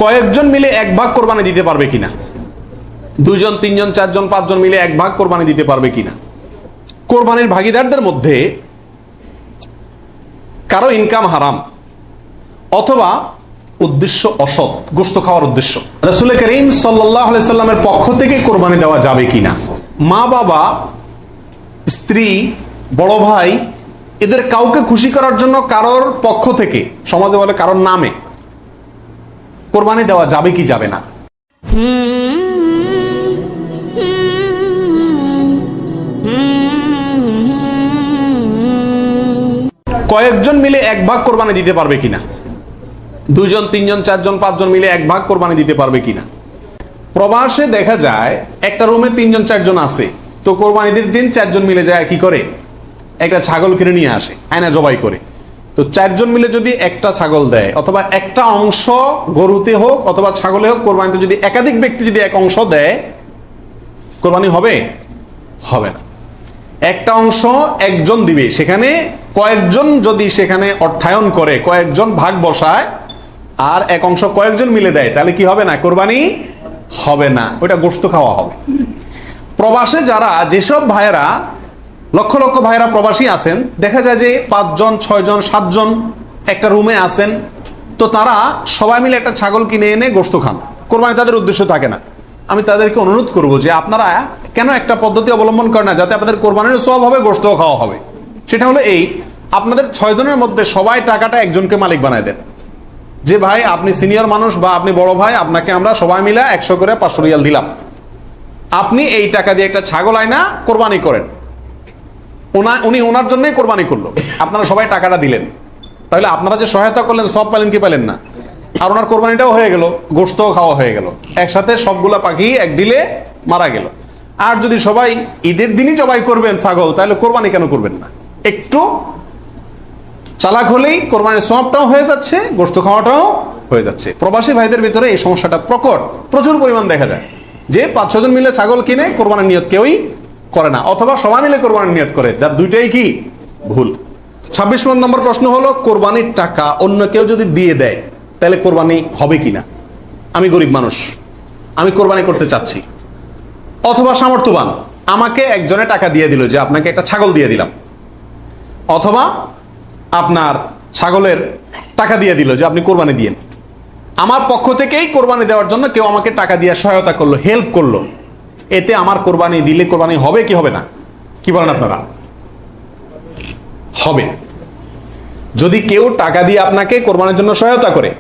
কয়েকজন মিলে এক ভাগ কোরবানি দিতে পারবে কিনা? দুইজন, তিনজন, চারজন, পাঁচজন মিলে এক ভাগ কোরবানি দিতে পারবে কিনা? কোরবানির ভাগীদারদের মধ্যে কারো ইনকাম হারাম অথবা উদ্দেশ্য অসৎ, গোশত খাওয়ার উদ্দেশ্য, রাসূল করিম সাল্লাল্লাহু আলাইহি সাল্লামের পক্ষ থেকে কোরবানি দেওয়া যাবে কিনা? মা বাবা, স্ত্রী, বড় ভাই, এদের কাউকে খুশি করার জন্য কারোর পক্ষ থেকে, সমাজে বলে কারোর নামে, কোরবানি দেওয়া যাবে কি যাবে না? কয়েকজন মিলে এক ভাগ কোরবানি দিতে পারবে কিনা? দুইজন, তিনজন, চারজন, পাঁচজন মিলে এক ভাগ কোরবানি দিতে পারবে কিনা? প্রবাসে দেখা যায় একটা রুমে তিনজন চারজন আছে, তো কোরবানিদের দিন চারজন মিলে যায় কি করে, একটা ছাগল কিনে নিয়ে আসে, আয়না জবাই করে। তো চারজন মিলে যদি একটা ছাগল দেয় অথবা একটা অংশ গরুতে হোক অথবা ছাগলে হোক, কোরবানিতে যদি একাধিক ব্যক্তি যদি এক অংশ দেয়, কোরবানি হবে? হবে না। একটা অংশ একজন দিবে, সেখানে কয়েকজন যদি সেখানে অর্থায়ন করে, কয়েকজন ভাগ বসায় আর এক অংশ কয়েকজন মিলে দেয়, তাহলে কি হবে না? কোরবানি হবে না, ওটা গোশত খাওয়া হবে। প্রবাসে যারা, যেসব ভাইয়েরা, লক্ষ লক্ষ ভাইয়েরা প্রবাসী আছেন, দেখা যায় যে 5 জন, 6 জন, 7 জন একটা রুমে আছেন, তো তারা সবাই মিলে একটা ছাগল কিনে এনে গোশত খান, কোরবানি তাদের উদ্দেশ্য থাকে না। আমি তাদেরকে অনুরোধ করব যে আপনারা কেন একটা পদ্ধতি অবলম্বন করেন না, যাতে আপনাদের কোরবানির সওয়াব হবে, গোশতও খাওয়া হবে। সেটা হলো এই, আপনাদের 6 জনের মধ্যে সবাই টাকাটা একজনকে মালিক বানায় দেন, যে ভাই আপনি সিনিয়র মানুষ বা আপনি বড় ভাই, আপনাকে আমরা সবাই মিলে 100 করে 500 রিয়াল দিলাম, আপনি এই টাকা দিয়ে একটা ছাগল আয়না কোরবানি করেন। উনি ওনার জন্যই কোরবানি করলো, আপনারা সবাই টাকাটা দিলেন, তাহলে আপনারা যে সহায়তা করলেন সব পেলেন কি পেলেন না? আর ওনার কোরবানিটাও হয়ে গেল, গোশতও খাওয়া হয়ে গেল, একসাথে সবগুলা পাখি এক ডিলে মারা গেল। আর যদি সবাই ঈদের দিনই জবাই করবেন ছাগল, তাহলে কোরবানি কেন করবেন না? একটু চালাক হলেই কোরবানির সওয়াবটাও হয়ে যাচ্ছে, গোশত খাওয়াটাও হয়ে যাচ্ছে। প্রবাসী ভাইদের ভিতরে এই সমস্যাটা প্রকট, প্রচুর পরিমাণ দেখা যায় যে 5-6 জন মিলে ছাগল কিনে কোরবানির নিয়ত কেউই করে না, অথবা সবাই মিলে কোরবানির নিয়ত করে, যার দুইটাই কি ভুল। 26 নম্বর প্রশ্ন হলো, কোরবানির টাকা অন্য কেউ যদি দিয়ে দেয় তাহলে কোরবানি হবে কিনা? আমি গরিব মানুষ, আমি কোরবানি করতে চাচ্ছি, অথবা সামর্থ্যবান, আমাকে একজনে টাকা দিয়ে দিল যে আপনাকে একটা ছাগল দিয়ে দিলাম, অথবা আপনার ছাগলের টাকা দিয়ে দিল যে আপনি কোরবানি দিয়েন। আমার পক্ষ থেকেই কোরবানি দেওয়ার জন্য কেউ আমাকে টাকা দিয়ে সহায়তা করলো, হেল্প করলো, এতে আমার কোরবানি দিলে কোরবানি হবে কি হবে না? কি বলেন আপনারা? হবে। যদি কেউ টাকা দিয়ে আপনাকে কোরবানির জন্য সহায়তা করে,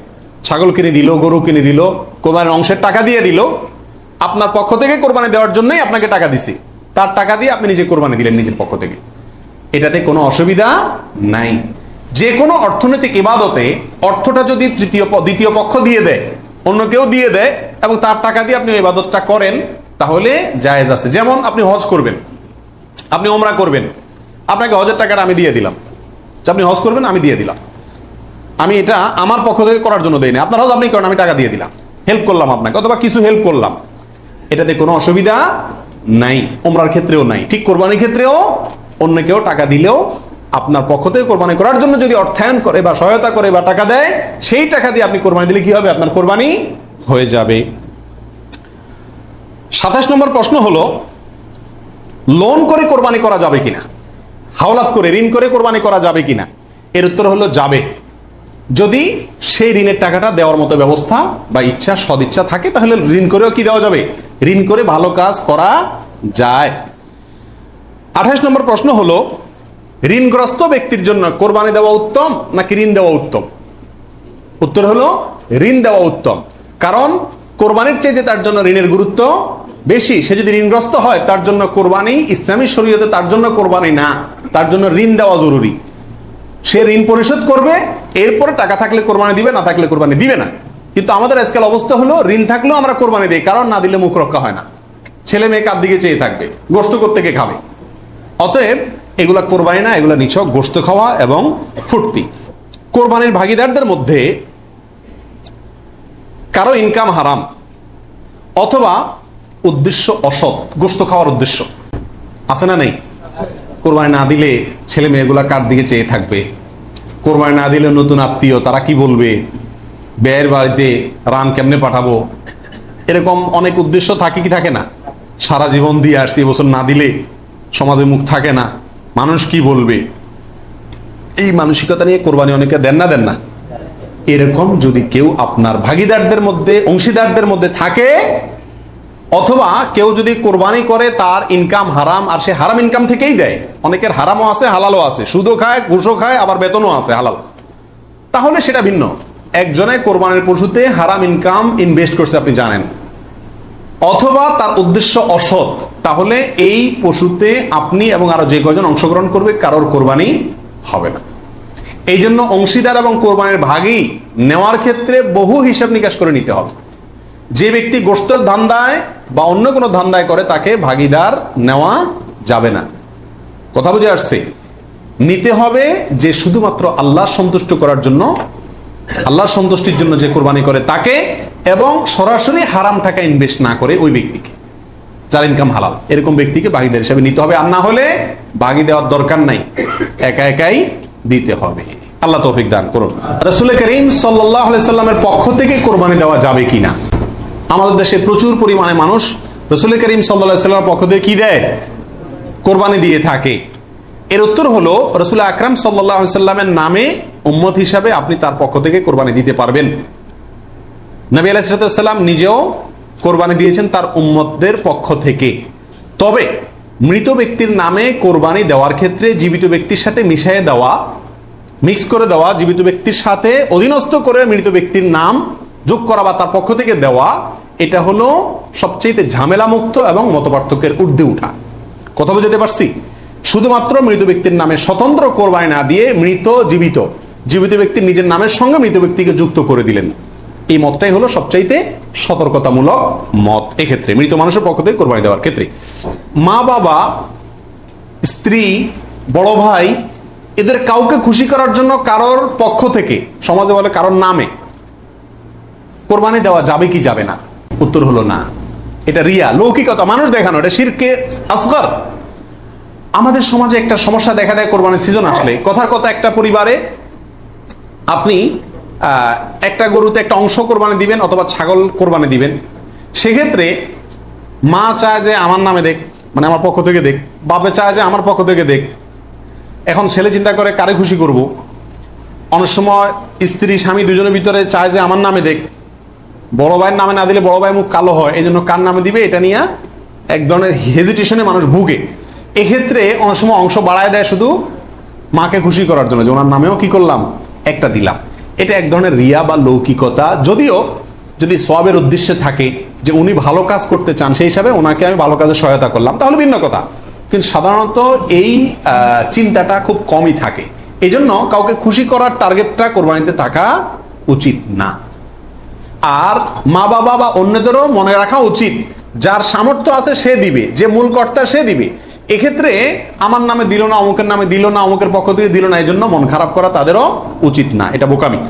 ছাগল কিনে দিল, গরু কিনে দিল, কোরবানির অংশের টাকা দিয়ে দিল, আপনার পক্ষ থেকে কোরবানি দেওয়ার জন্যই আপনাকে টাকা দিছি, তার টাকা দিয়ে আপনি নিজে কোরবানি দিলেন নিজের পক্ষ থেকে, এটাতে কোনো অসুবিধা নাই। যে কোনো অর্থনৈতিক ইবাদতে অর্থটা যদি দ্বিতীয় পক্ষ দিয়ে দেয়, অন্য কেউ দিয়ে দেয় এবং তার টাকা দিয়ে আপনি ইবাদতটা করেন, তাহলে জায়েজ আছে। যেমন আপনি হজ করবেন, আপনি ওমরা করবেন, আপনাকে হজের টাকাটা আমি দিয়ে দিলাম, আপনি হজ করবেন, আমি দিয়ে দিলাম, আমি এটা আমার পক্ষ থেকে করার জন্য দেই না, আপনার হজ আপনি করেন, আমি টাকা দিয়ে দিলাম, হেল্প করলাম আপনাকে, অথবা কিছু হেল্প করলাম, এটাতে কোনো অসুবিধা নাই। ওমরার ক্ষেত্রেও নাই, ঠিক কোরবানির ক্ষেত্রেও অন্য কেউ টাকা দিলেও আপনার পক্ষ থেকে কোরবানি করার জন্য যদি অর্থায়ন করে বা সহায়তা করে বা টাকা দেয়, সেই টাকা দিয়ে আপনি কোরবানি দিলে কি হবে? আপনার কোরবানি হয়ে যাবে। 27 নম্বর প্রশ্ন হলো, লোন করে কোরবানি করা যাবে কিনা? হাওলাত করে, ঋণ করে কোরবানি করা যাবে কিনা? এর উত্তর হলো যাবে, যদি সেই ঋণের টাকাটা দেওয়ার মতো ব্যবস্থা বা ইচ্ছা, সদিচ্ছা থাকে, তাহলে ঋণ করেও কি দেওয়া যাবে? ঋণ করে ভালো কাজ করা যায়। 28 নম্বর প্রশ্ন হলো, ঋণগ্রস্ত ব্যক্তির জন্য কোরবানি দেওয়া উত্তম নাকি ঋণ দেওয়া উত্তম? উত্তর হলো ঋণ দেওয়া উত্তম, কারণ কোরবানির চাইতে তার জন্য ঋণের গুরুত্ব বেশি। সে যদি ঋণগ্রস্ত হয়, তার জন্য কোরবানি ইসলামী শরীয়তে তার জন্য কোরবানি না, তার জন্য ঋণ দেওয়া জরুরি। সে ঋণ পরিশোধ করবে, এরপরে টাকা থাকলে কোরবানি দিবে, না থাকলে কোরবানি দিবে না। কিন্তু আমাদের আজকাল অবস্থা হলো, ঋণ থাকলেও আমরা কোরবানি দিই, কারণ না দিলে মুখ রক্ষা হয় না, ছেলে মেয়ে কার দিকে চেয়ে থাকবে, গোশত করতে কে খাবে। অতএব এগুলা কোরবানি না, এগুলা নিছক গোশত খাওয়া এবং ফুর্তি। কোরবানির ভাগীদারদের মধ্যে কারো ইনকাম হারাম অথবা উদ্দেশ্য অসৎ, গোশত খাওয়ার উদ্দেশ্য আছে না নেই? কোরবানি না দিলে ছেলে মেয়েগুলা কার দিকে চেয়ে থাকবে, কোরবানি না দিলে নতুন আত্মীয় তারা কি বলবে, ব্যয়ের বাড়িতে রান কেমনে পাঠাবো, এরকম অনেক উদ্দেশ্য থাকে কি থাকে না? সারা জীবন দিয়ে আসছি, এবছর না দিলে সমাজে মুখ থাকে না, মানুষ কি বলবে, এই মানসিকতা নিয়ে কোরবানি অনেকে দেন না। এরকম যদি কেউ আপনার ভাগীদারদের মধ্যে, অংশীদারদের মধ্যে থাকে, অথবা কেউ যদি কোরবানি করে তার ইনকাম হারাম, আর সে হারাম ইনকাম থেকেই দেয়, অনেকের হারামও আছে হালালও আছে, সুদও খায় ঘুষও খায় আবার বেতনও আছে হালাল, তাহলে সেটা ভিন্ন। একজনে কোরবানির পশুতে হারাম ইনকাম ইনভেস্ট করছে আপনি জানেন, অথবা তার উদ্দেশ্য অসৎ, তাহলে এই পশুতে আপনি এবং আরো যে কয়জন অংশগ্রহণ করবে কারোর কোরবানি হবে না। এই জন্য অংশীদার এবং কোরবানির ভাগী নেওয়ার ক্ষেত্রে বহু হিসাব নিকাশ করে নিতে হবে। যে ব্যক্তি গোশতের ধান্দায় বা অন্য কোনো ধান্দায় করে তাকে ভাগীদার নেওয়া যাবে না। কথা বুঝে আসছে? নিতে হবে যে শুধুমাত্র আল্লাহ সন্তুষ্ট করার জন্য, আল্লাহর সন্তুষ্টির জন্য যে কোরবানি করে তাকে, এবং সরাসরি হারাম টাকা ইনভেস্ট না করে ওই ব্যক্তিকে, যার ইনকাম হালাল, এরকম ব্যক্তিকে ভাগীদার হিসাবে নিতে হবে। আর না হলে ভাগী দেওয়ার দরকার নাই, একা একাই দিতে হবে। আল্লাহ তৌফিক দান করুন। রাসূল করিম সাল্লাল্লাহু আলাইহি সাল্লামের পক্ষ থেকে কোরবানি দেওয়া যাবে কিনা? আমাদের দেশে প্রচুর পরিমাণে মানুষ রাসূল করিম সাল্লাল্লাহু আলাইহি সাল্লামের পক্ষ থেকে কি দেয়? কোরবানি দিয়ে থাকে। এর উত্তর হলো, রাসূল আকরাম সাল্লাল্লাহু আলাইহি সাল্লামের নামে উম্মত হিসাবে আপনি তার পক্ষ থেকে কোরবানি দিতে পারবেন। নবী আলাইহিস সালাম নিজেও কোরবানি দিয়েছেন তার উম্মতদের পক্ষ থেকে। তবে মৃত ব্যক্তির নামে কোরবানি দেওয়ার ক্ষেত্রে জীবিত ব্যক্তির সাথে মিশিয়ে দেওয়া, মিক্স করে দেওয়া, জীবিত ব্যক্তির সাথে অধীনস্থ করে মৃত ব্যক্তির নাম যোগ করা বা তার পক্ষ থেকে দেওয়া, এটা হলো সবচেয়ে ঝামেলা মুক্ত এবং মতপার্থক্যের ঊর্ধ্বে উঠা। কথা বুঝতে পারছি? শুধুমাত্র মৃত ব্যক্তির নামে স্বতন্ত্র কোরবানি না দিয়ে মৃত জীবিত, জীবিত ব্যক্তির নিজের নামের সঙ্গে মৃত ব্যক্তিকে যুক্ত করে দিলেন, এই মতটাই হলো সবচাইতে সতর্কতামূলক মত। এক্ষেত্রে মৃত মানুষের পক্ষ থেকে কোরবানি দেওয়ার ক্ষেত্রে মা বাবা, স্ত্রী, বড় ভাই, এদের কাউকে খুশি করার জন্য কারোর পক্ষ থেকে, সমাজে বলে কারোর নামে কোরবানি দেওয়া যাবে কি যাবে না? উত্তর হলো না। এটা রিয়া, লৌকিকতা, মানুষ দেখানো, এটা শিরকে আসগর। আমাদের সমাজে একটা সমস্যা দেখা দেয় কোরবানির সিজন আসলে। কথার কথা, একটা পরিবারে আপনি একটা গরুতে একটা অংশ কোরবানি দিবেন অথবা ছাগল কোরবানি দিবেন, সেক্ষেত্রে মা চায় যে আমার নামে দেখ, মানে আমার পক্ষ থেকে দেখ, বাপে চায় যে আমার পক্ষ থেকে দেখ। এখন ছেলে চিন্তা করে কারে খুশি করব। অনেক সময় স্ত্রী স্বামী দুজনের ভিতরে চায় যে আমার নামে দেখ, বড় ভাইয়ের নামে না দিলে বড় ভাই মুখ কালো হয়, এই জন্য কার নামে দিবে এটা নিয়ে এক ধরনের হেজিটেশনে মানুষ ভুগে। এক্ষেত্রে অনেক সময় অংশ বাড়ায় দেয় শুধু মাকে খুশি করার জন্য, যে ওনার নামেও কি করলাম, একটা দিলাম। এটা এক ধরনের রিয়া বা লৌকিকতা। যদিও যদি সওয়াবের উদ্দেশ্যে থাকে যে উনি ভালো কাজ করতে চান, সেই হিসাবে ওনাকে আমি ভালো কাজে সহায়তা করলাম, তাহলে ভিন্ন কথা। কিন্তু সাধারণত এই চিন্তাটা খুব কমই থাকে। এই জন্য কাউকে খুশি করার টার্গেটটা কোরবানিতে থাকা উচিত না। আর মা বাবা বা অন্যদেরও মনে রাখা উচিত, যার সামর্থ্য আছে সে দিবে, যে মূল কর্তা সে দিবে। এক্ষেত্রে আমার নামে দিল না, অমুকের নামে দিল না, অমুকের পক্ষ থেকে দিল না, এই জন্য মন খারাপ করা তাদেরও উচিত না, এটা বোকামি।